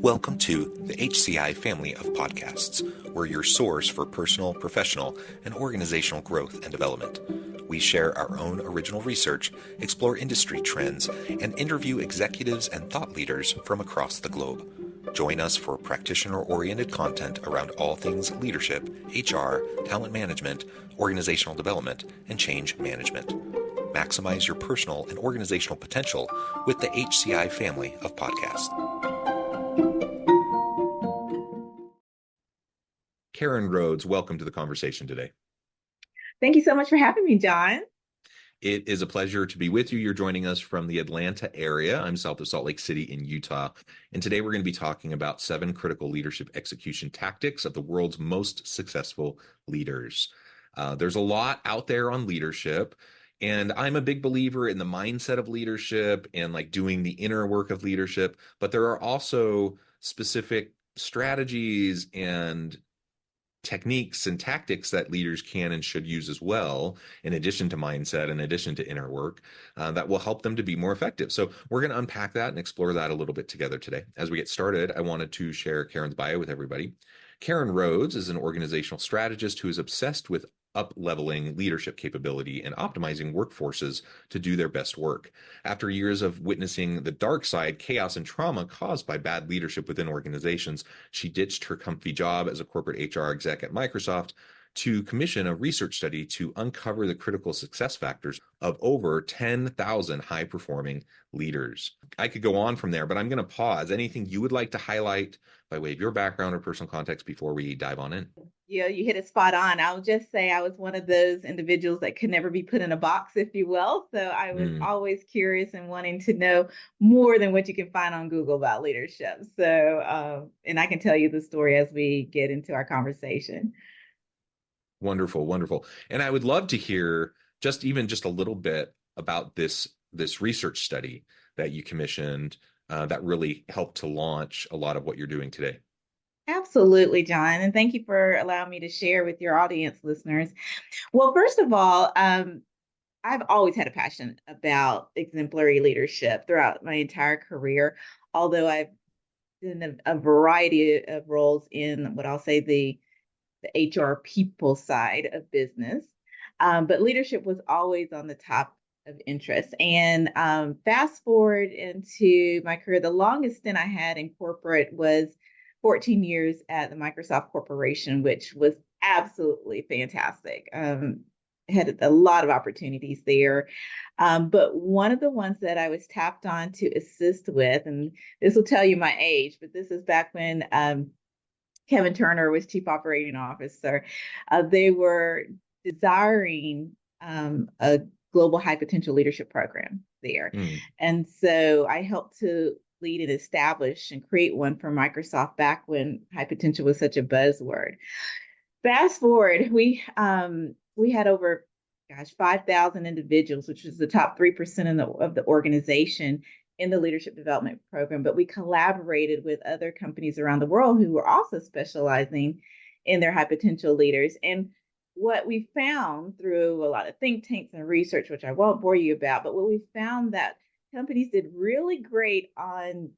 Welcome to the HCI family of podcasts. We're your source for personal, professional, and organizational growth and development. We share our own original research, explore industry trends, and interview executives and thought leaders from across the globe. Join us for practitioner-oriented content around all things leadership, HR, talent management, organizational development, and change management. Maximize your personal and organizational potential with the HCI family of podcasts. Karan Rhodes, welcome to the conversation today. Thank you so much for having me, John. It is a pleasure to be with you. You're joining us from the Atlanta area. I'm south of Salt Lake City in Utah. And today we're going to be talking about 7 critical leadership execution tactics of the world's most successful leaders. There's a lot out there on leadership. And I'm a big believer in the mindset of leadership and like doing the inner work of leadership. But there are also specific strategies and techniques and tactics that leaders can and should use as well, in addition to mindset, in addition to inner work, that will help them to be more effective. So we're going to unpack that and explore that a little bit together today. As we get started, I wanted to share Karen's bio with everybody. Karan Rhodes is an organizational strategist who is obsessed with up-leveling leadership capability and optimizing workforces to do their best work. After years of witnessing the dark side, chaos, and trauma caused by bad leadership within organizations, she ditched her comfy job as a corporate HR exec at Microsoft to commission a research study to uncover the critical success factors of over 10,000 high-performing leaders. I could go on from there, but I'm going to pause. Anything you would like to highlight by way of your background or personal context before we dive on in? Yeah, you hit it spot on. I'll just say I was one of those individuals that could never be put in a box, if you will. So I was always curious and wanting to know more than what you can find on Google about leadership. So, and I can tell you the story as we get into our conversation. Wonderful, wonderful. And I would love to hear just a little bit about this research study that you commissioned that really helped to launch a lot of what you're doing today. Absolutely, John. And thank you for allowing me to share with your audience listeners. Well, first of all, I've always had a passion about exemplary leadership throughout my entire career, although I've done a variety of roles in what I'll say the HR people side of business. But leadership was always on the top of interest. And fast forward into my career, the longest stint I had in corporate was 14 years at the Microsoft Corporation, which was absolutely fantastic. Had a lot of opportunities there. But one of the ones that I was tapped on to assist with, and this will tell you my age, but this is back when Kevin Turner was chief operating officer. They were desiring a global high potential leadership program there. And so I helped to lead and establish and create one for Microsoft back when high potential was such a buzzword. Fast forward, we had over 5,000 individuals, which was the top 3% of the organization in the leadership development program, but we collaborated with other companies around the world who were also specializing in their high potential leaders. And what we found through a lot of think tanks and research, which I won't bore you about, but what we found that companies did really great on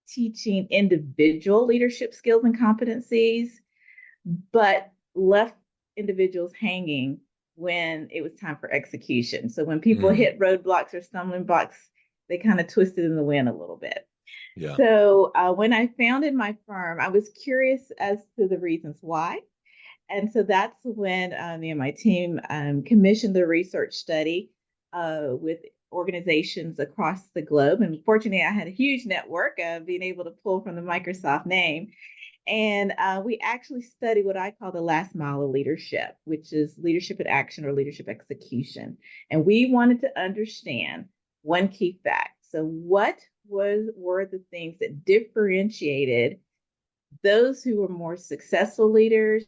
teaching individual leadership skills and competencies, but left individuals hanging when it was time for execution. So when people hit roadblocks or stumbling blocks, they kind of twisted in the wind a little bit. Yeah. So when I founded my firm, I was curious as to the reasons why. And so that's when me and my team commissioned the research study with organizations across the globe. And fortunately, I had a huge network of being able to pull from the Microsoft name. And we actually studied what I call the last mile of leadership, which is leadership in action or leadership execution. And we wanted to understand one key fact. So what were the things that differentiated those who were more successful leaders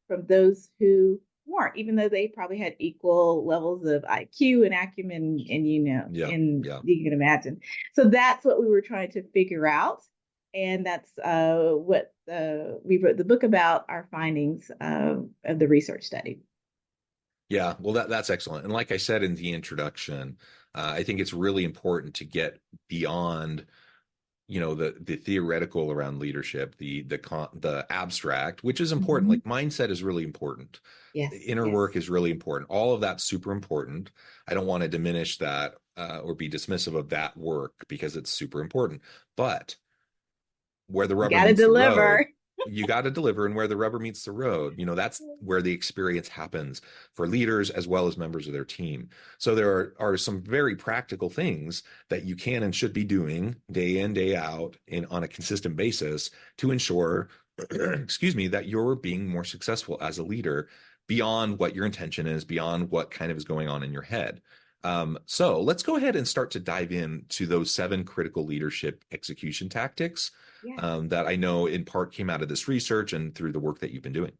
from those who weren't, even though they probably had equal levels of IQ and acumen and you can imagine. So that's what we were trying to figure out. And that's what we wrote the book about, our findings of the research study. Yeah, well, that's excellent. And like I said in the introduction, I think it's really important to get beyond the theoretical around leadership, the abstract, which is important. Mhm. Like mindset is really important. Yes, Inner yes. work is really important. All of that's super important. I don't want to diminish that or be dismissive of that work because it's super important. But where the You rubber got to meets the road, deliver. you got to deliver. And where the rubber meets the road, that's where the experience happens for leaders as well as members of their team. So there are some very practical things that you can and should be doing day in, day out on a consistent basis to ensure, excuse me, that you're being more successful as a leader beyond what your intention is, beyond what kind of is going on in your head. So let's go ahead and start to dive into those 7 critical leadership execution tactics Yeah. that I know in part came out of this research and through the work that you've been doing.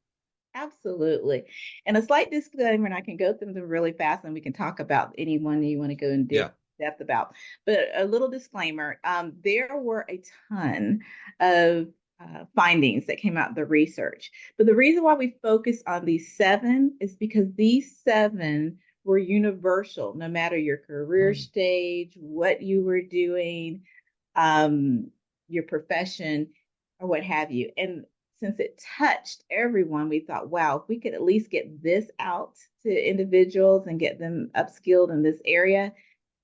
Absolutely. And a slight disclaimer, and I can go through them really fast and we can talk about any one you want to go in Yeah. depth about. But a little disclaimer, there were a ton of findings that came out of the research. But the reason why we focus on these 7 is because these 7 were universal, no matter your career Mm, stage, what you were doing, um, your profession, or what have you. And since it touched everyone, we thought, wow, if we could at least get this out to individuals and get them upskilled in this area,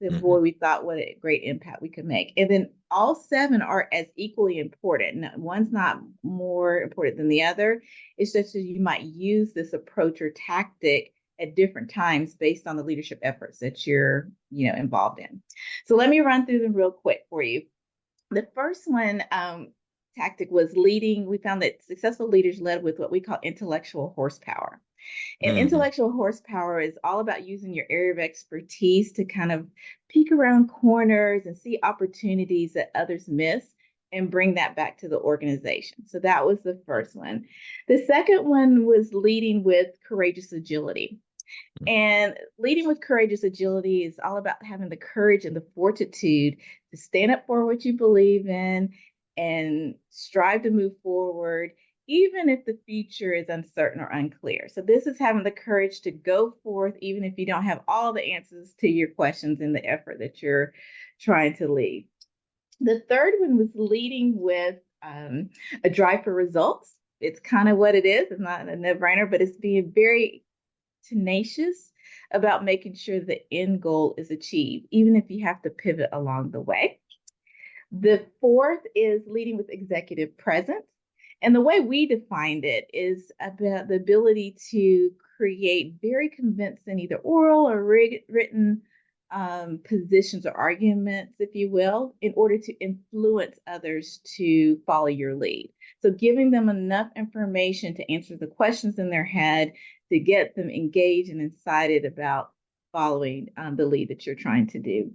then boy, mhm, we thought what a great impact we could make. And then all 7 are as equally important. Now, one's not more important than the other. It's just that you might use this approach or tactic at different times based on the leadership efforts that you're, involved in. So let me run through them real quick for you. The first one tactic was leading. We found that successful leaders led with what we call intellectual horsepower. And mhm, intellectual horsepower is all about using your area of expertise to kind of peek around corners and see opportunities that others miss and bring that back to the organization. So that was the first one. The second one was leading with courageous agility. And leading with courageous agility is all about having the courage and the fortitude to stand up for what you believe in and strive to move forward, even if the future is uncertain or unclear. So, this is having the courage to go forth, even if you don't have all the answers to your questions in the effort that you're trying to lead. The third one was leading with a drive for results. It's kind of what it is. It's not a no brainer, but it's being very tenacious about making sure the end goal is achieved, even if you have to pivot along the way. The fourth is leading with executive presence. And the way we defined it is about the ability to create very convincing, either oral or written positions or arguments, if you will, in order to influence others to follow your lead. So, giving them enough information to answer the questions in their head to get them engaged and excited about following the lead that you're trying to do.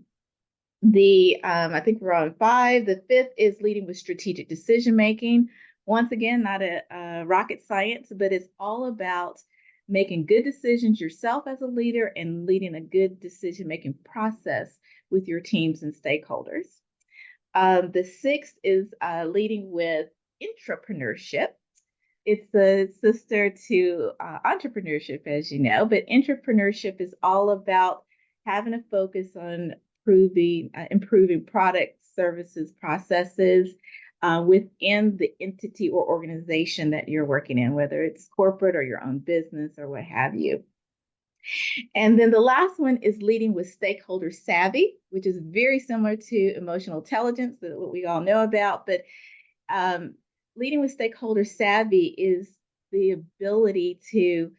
I think we're on 5. The fifth is leading with strategic decision making. Once again, not a rocket science, but it's all about making good decisions yourself as a leader and leading a good decision making process with your teams and stakeholders. The sixth is leading with entrepreneurship. It's the sister to entrepreneurship, as you know, but entrepreneurship is all about having a focus on improving products, services, processes within the entity or organization that you're working in, whether it's corporate or your own business or what have you. And then the last one is leading with stakeholder savvy, which is very similar to emotional intelligence, what we all know about. But um, leading with stakeholder savvy is the ability to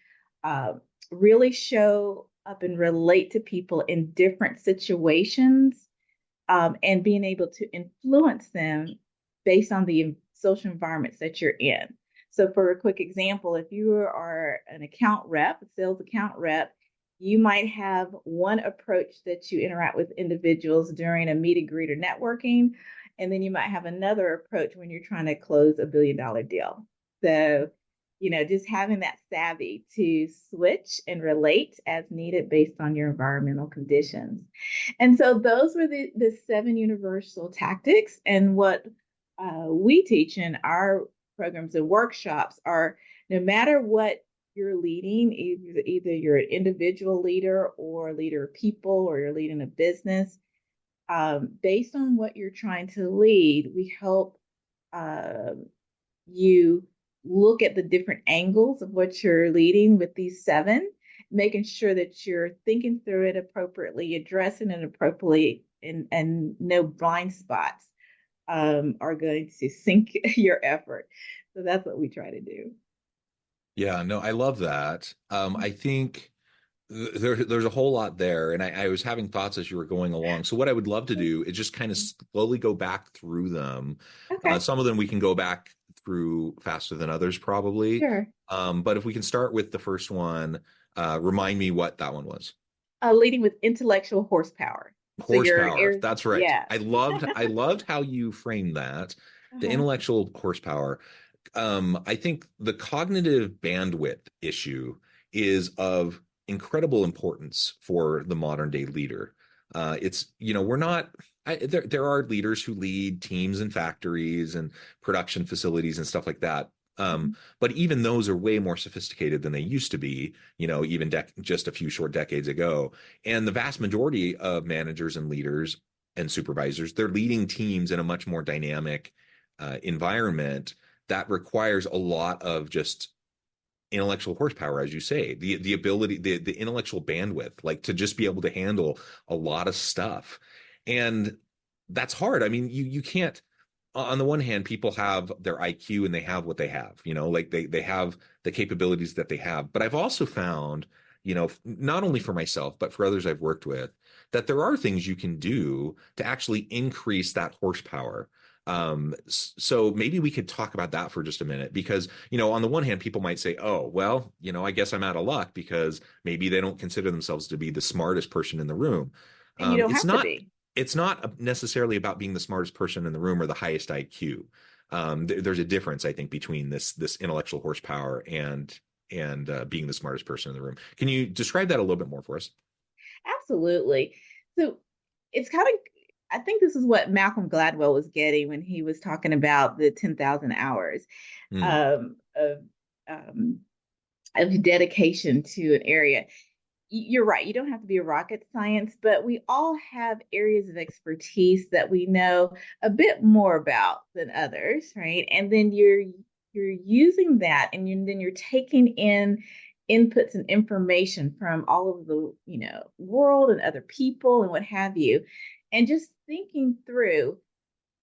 uh, really show up and relate to people in different situations and being able to influence them based on the social environments that you're in. So, for a quick example, if you are an account rep, a sales account rep, you might have one approach that you interact with individuals during a meet and greet or networking, and then you might have another approach when you're trying to close $1 billion deal. So, just having that savvy to switch and relate as needed based on your environmental conditions. And so those were the 7 universal tactics. And what we teach in our programs and workshops are no matter what you're leading, either you're an individual leader or a leader of people or you're leading a business, based on what you're trying to lead, we help um, you look at the different angles of what you're leading with these seven, making sure that you're thinking through it appropriately, addressing it appropriately, and no blind spots are going to sink your effort. So that's what we try to do. Yeah, no, I love that. I think there's a whole lot there, and I was having thoughts as you were going along. So what I would love to do is just kind of slowly go back through them. Okay, Some of them we can go back through faster than others, probably. sure. But if we can start with the first one, remind me what that one was. Leading with intellectual horsepower. So Horsepower. That's right. yeah. I loved how you framed that. The Uh-huh. intellectual horsepower. I think the cognitive bandwidth issue is of incredible importance for the modern day leader. We're not, there are leaders who lead teams and factories and production facilities and stuff like that. Mhm. But even those are way more sophisticated than they used to be, even just a few short decades ago. And the vast majority of managers and leaders and supervisors, they're leading teams in a much more dynamic environment that requires a lot of just intellectual horsepower, as you say, the ability, the intellectual bandwidth, like to just be able to handle a lot of stuff. And that's hard. I mean, you can't, on the one hand, people have their IQ and they have what they have, like they have the capabilities that they have. But I've also found, not only for myself, but for others I've worked with, that there are things you can do to actually increase that horsepower. So maybe we could talk about that for just a minute, because, on the one hand, people might say, oh, well, I guess I'm out of luck because maybe they don't consider themselves to be the smartest person in the room. And you don't It's have to not be. it's not necessarily about being the smartest person in the room or the highest IQ. There's a difference, I think, between this intellectual horsepower and being the smartest person in the room. Can you describe that a little bit more for us? Absolutely. So it's kind of, I think this is what Malcolm Gladwell was getting when he was talking about the 10,000 hours Mm, um, um, of dedication to an area. You're right. You don't have to be a rocket science, but we all have areas of expertise that we know a bit more about than others, right? And then you're using that, and then you're taking in inputs and information from all of the world and other people and what have you, and just thinking through,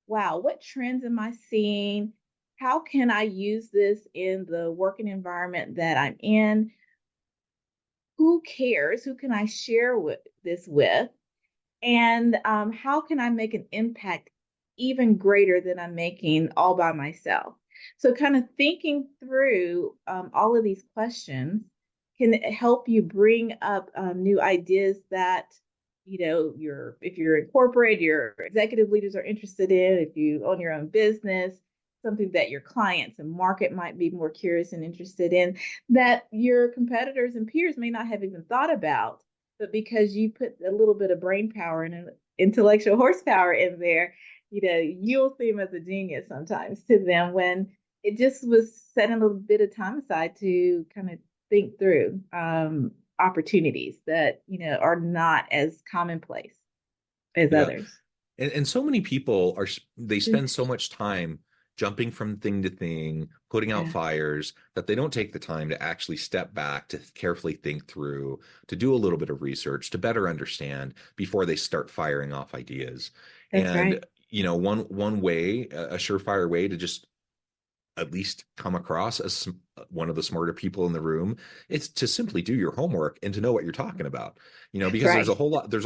wow, what trends am I seeing? How can I use this in the working environment that I'm in? Who cares? Who can I share this with? And how can I make an impact even greater than I'm making all by myself? So, kind of thinking through all of these questions can help you bring up new ideas that if you're incorporated, your executive leaders are interested in. If you own your own business, something that your clients and market might be more curious and interested in, that your competitors and peers may not have even thought about, but because you put a little bit of brain power and intellectual horsepower in there, you'll seem as a genius sometimes to them, when it just was setting a little bit of time aside to kind of think through opportunities that are not as commonplace as yeah. others. And so many people they spend so much time jumping from thing to thing, putting out Yeah, fires, that they don't take the time to actually step back, to carefully think through, to do a little bit of research, to better understand before they start firing off ideas. that's And, right. one way, a surefire way to just at least come across as one of the smarter people in the room, it's to simply do your homework and to know what you're talking about. That's Because right. there's a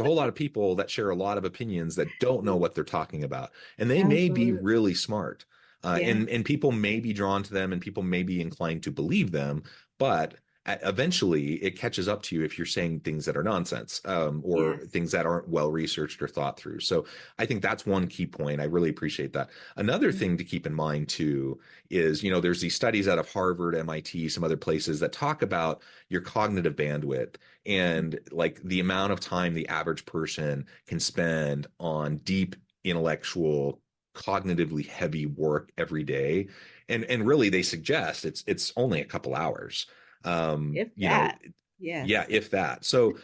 whole lot of people that share a lot of opinions that don't know what they're talking about, and they may be Absolutely. really smart, Yeah. and people may be drawn to them, and people may be inclined to believe them, but eventually it catches up to you if you're saying things that are nonsense, or Yes. things that aren't well researched or thought through. So I think that's one key point. I really appreciate that. Another Yeah. thing to keep in mind too is, there's these studies out of Harvard, MIT, some other places that talk about your cognitive bandwidth and like the amount of time the average person can spend on deep intellectual, cognitively heavy work every day. And really they suggest it's only a couple hours. Um, If you know, that. Yes. yeah, if that. So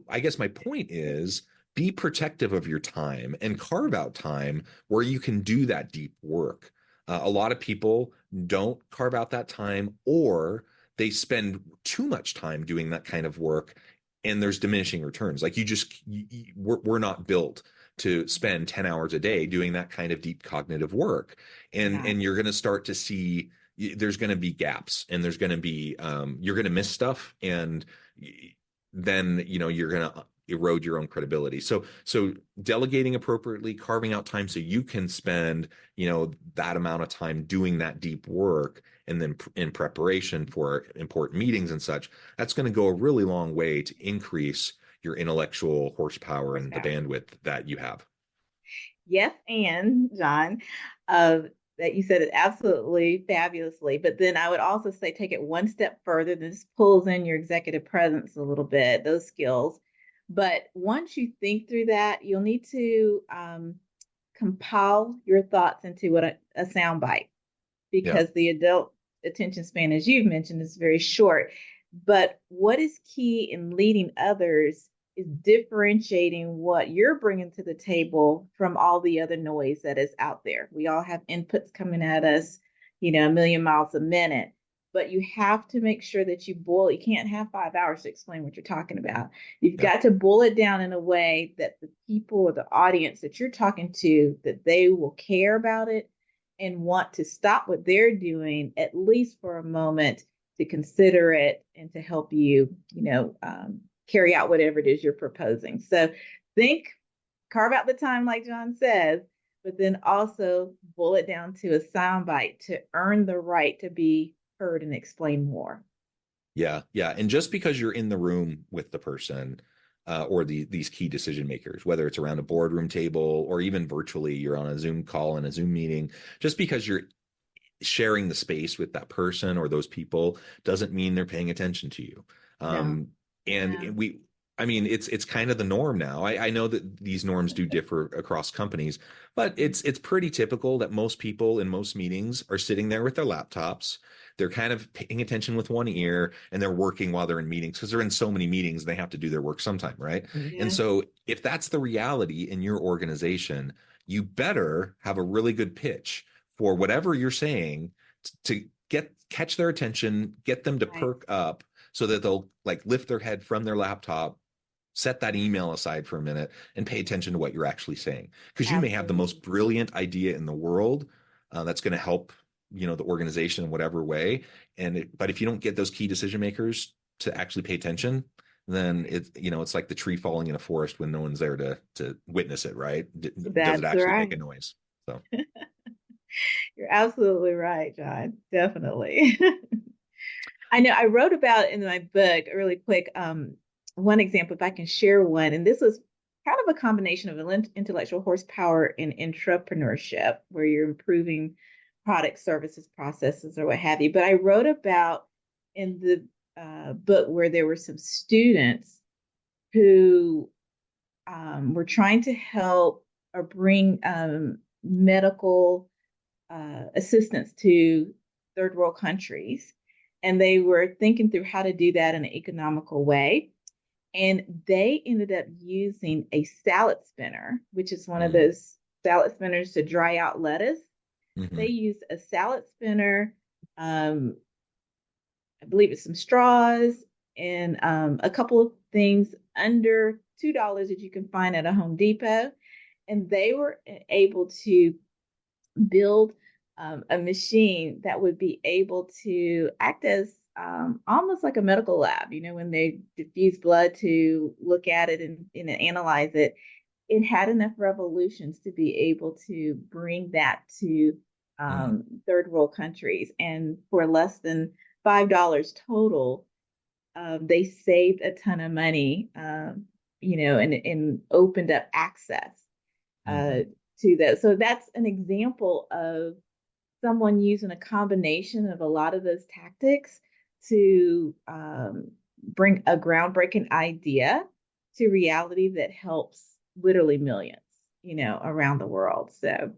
I guess my point is be protective of your time and carve out time where you can do that deep work. A lot of people don't carve out that time, or they spend too much time doing that kind of work, and there's diminishing returns. Like we're not built to spend 10 hours a day doing that kind of deep cognitive work. Yeah. And you're going to start to see there's going to be gaps, and there's going to be you're going to miss stuff, and then you're going to erode your own credibility. So delegating appropriately, carving out time so you can spend that amount of time doing that deep work, and then in preparation for important meetings and such, that's going to go a really long way to increase your intellectual horsepower and the bandwidth that you have. Yes, and John, that you said it absolutely fabulously. But then I would also say take it one step further. This pulls in your executive presence a little bit, those skills. But once you think through that, you'll need to compile your thoughts into what a sound bite, because the adult attention span, as you've mentioned, is very short. But what is key in leading others is differentiating what you're bringing to the table from all the other noise that is out there. We all have inputs coming at us, a million miles a minute, but you have to make sure that you can't have 5 hours to explain what you're talking about. You've got to boil it down in a way that the people or the audience that you're talking to, that they will care about it and want to stop what they're doing, at least for a moment, to consider it and to help you, carry out whatever it is you're proposing. So carve out the time, like John says, but then also boil it down to a soundbite to earn the right to be heard and explain more. Yeah. And just because you're in the room with the person or these key decision makers, whether it's around a boardroom table or even virtually, you're on a Zoom call and a Zoom meeting, just because you're sharing the space with that person or those people doesn't mean they're paying attention to you. It's kind of the norm now. I know that these norms do differ across companies, but it's pretty typical that most people in most meetings are sitting there with their laptops. They're kind of paying attention with one ear, and they're working while they're in meetings, because they're in so many meetings, they have to do their work sometime, right? Yeah. And so if that's the reality in your organization, you better have a really good pitch for whatever you're saying to catch their attention, get them to perk up so that they'll lift their head from their laptop, set that email aside for a minute, and pay attention to what you're actually saying. Because you may have the most brilliant idea in the world that's going to help the organization in whatever way, but if you don't get those key decision makers to actually pay attention, then it's like the tree falling in a forest when no one's there to witness it, right? Does it actually make a noise? So you're absolutely right, John. Definitely. I know I wrote about in my book really quick, one example, if I can share one, and this was kind of a combination of intellectual horsepower and entrepreneurship, where you're improving products, services, processes, or what have you. But I wrote about in the book where there were some students who were trying to help or bring medical assistance to third world countries. And they were thinking through how to do that in an economical way. And they ended up using a salad spinner, which is one of those salad spinners to dry out lettuce. They used a salad spinner, I believe it's some straws, and a couple of things under $2 that you can find at a Home Depot. And they were able to build a machine that would be able to act as almost like a medical lab. When they diffuse blood to look at it and analyze it, it had enough revolutions to be able to bring that to third world countries. And for less than $5 total, they saved a ton of money, and opened up access to those. So that's an example of someone using a combination of a lot of those tactics to bring a groundbreaking idea to reality that helps literally millions, around the world. So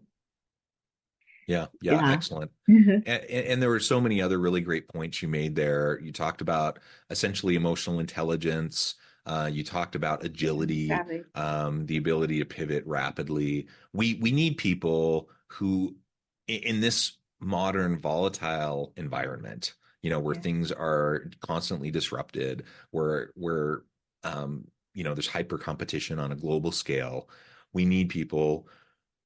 yeah, excellent. And there were so many other really great points you made there. You talked about essentially emotional intelligence, You talked about Yeah, agility, savvy. the ability to pivot rapidly. We need people who, in this modern volatile environment, where Yeah, things are constantly disrupted, where there's hyper competition on a global scale. We need people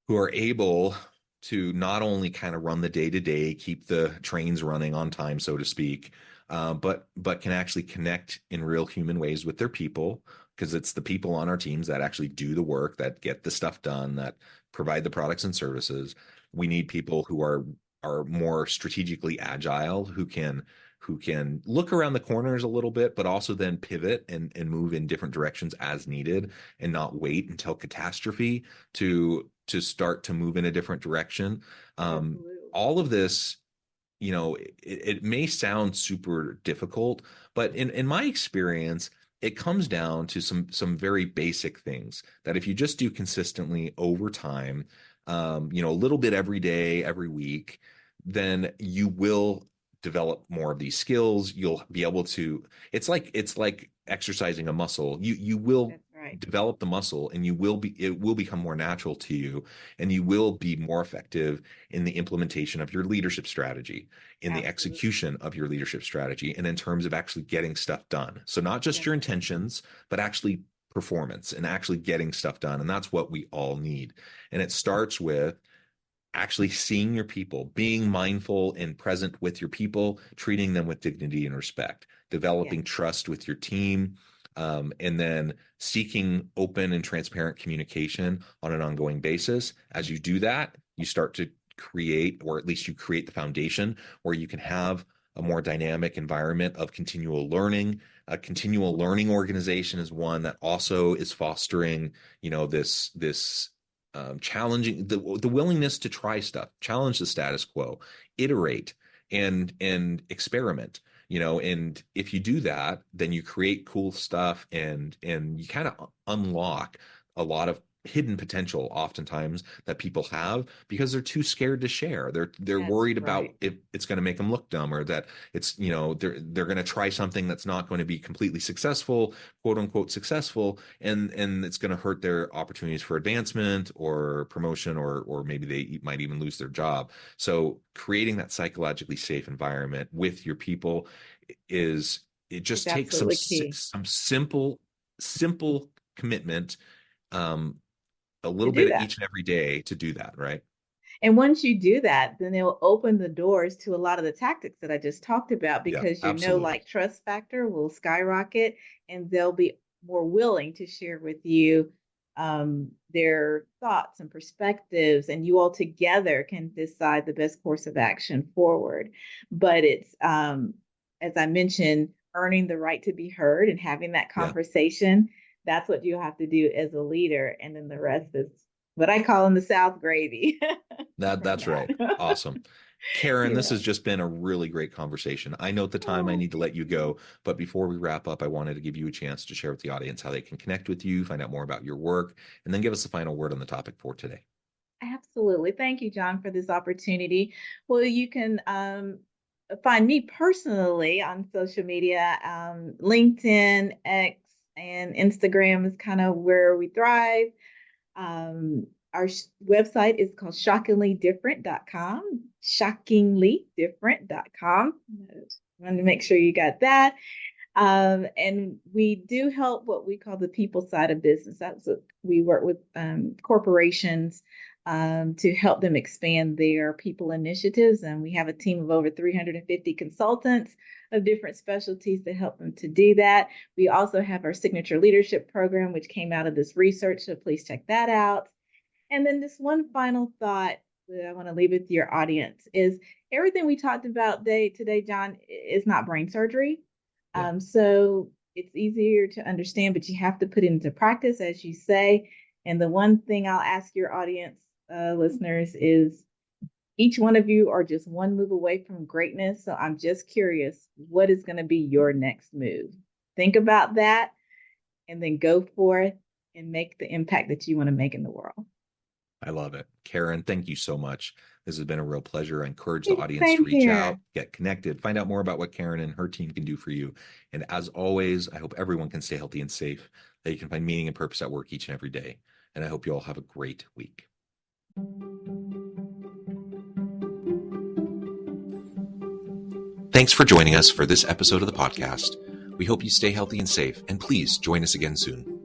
who are able to not only kind of run the day to day, keep the trains running on time, so to speak, but can actually connect in real human ways with their people, because it's the people on our teams that actually do the work, that get the stuff done, that provide the products and services. We need people who are more strategically agile, who can look around the corners a little bit, but also then pivot and move in different directions as needed, and not wait until catastrophe to start to move in a different direction. Um, absolutely. all of this, it may sound super difficult, but in my experience, it comes down to some very basic things that if you just do consistently over time, a little bit every day, every week, then you will develop more of these skills. You'll be able to. It's like exercising a muscle. You will That's right. develop the muscle, and it will become more natural to you, and you will be more effective in the implementation of your leadership strategy, in the Absolutely. execution of your leadership strategy, and in terms of actually getting stuff done. So not just That's your right. intentions, but actually performance and actually getting stuff done. And that's what we all need. And it starts with actually seeing your people, being mindful and present with your people, treating them with dignity and respect, Yeah, developing trust with your team, and then seeking open and transparent communication on an ongoing basis. As you do that, you start to create, or at least you create the foundation where you can have a more dynamic environment of continual learning. A continual learning organization is one that also is fostering, this challenging the willingness to try stuff, challenge the status quo, iterate and experiment. And if you do that, then you create cool stuff, and you kind of unlock a lot of hidden potential oftentimes that people have because they're too scared to share. They're that's worried about right. if it's going to make them look dumb, or that it's, they're going to try something that's not going to be completely successful, quote unquote successful, and it's going to hurt their opportunities for advancement or promotion, or maybe they might even lose their job. So creating that psychologically safe environment with your people is, it It's just takes some absolutely key simple commitment, um, a to little do bit of that. each and every day to do that, right? And once you do that, then it'll open the doors to a lot of the tactics that I just talked about, Yeah, because absolutely. like trust factor will skyrocket, and they'll be more willing to share with you their thoughts and perspectives, and you all together can decide the best course of action forward. But it's, as I mentioned, earning the right to be heard and having that Yeah, conversation. That's what you have to do as a leader. And then the rest is what I call in the South gravy. From that's that. right. Awesome. Karen, this Yeah. has just been a really great conversation. I note the time I Oh, need to thank let you you. go, but before we wrap up, I wanted to give you a chance to share with the audience how they can connect with you, find out more about your work, and then give us the final word on the topic for today. Absolutely. Thank you, John, for this opportunity. Well, you can find me personally on social media. LinkedIn, X, and Instagram is kind of where we thrive. Our website is called shockinglydifferent.com. Shockinglydifferent.com. Wanted to make sure you got that. And we do help what we call the people side of business. That's what we work with corporations to help them expand their people initiatives. And we have a team of over 350 consultants of different specialties to help them to do that. We also have our signature leadership program, which came out of this research. So please check that out. And then this one final thought that I want to leave with your audience is everything we talked about today, John, is not brain surgery. Yeah. So it's easier to understand, but you have to put it into practice, as you say. And the one thing I'll ask your audience, listeners, is each one of you are just one move away from greatness. So I'm just curious, what is going to be your next move? Think about that and then go forth and make the impact that you want to make in the world. I love it. Karan, thank you so much. This has been a real pleasure. I encourage the audience to Same reach out, here. get connected, find out more about what Karan and her team can do for you. And as always, I hope everyone can stay healthy and safe, that you can find meaning and purpose at work each and every day. And I hope you all have a great week. Thanks for joining us for this episode of the podcast. We hope you stay healthy and safe, and please join us again soon.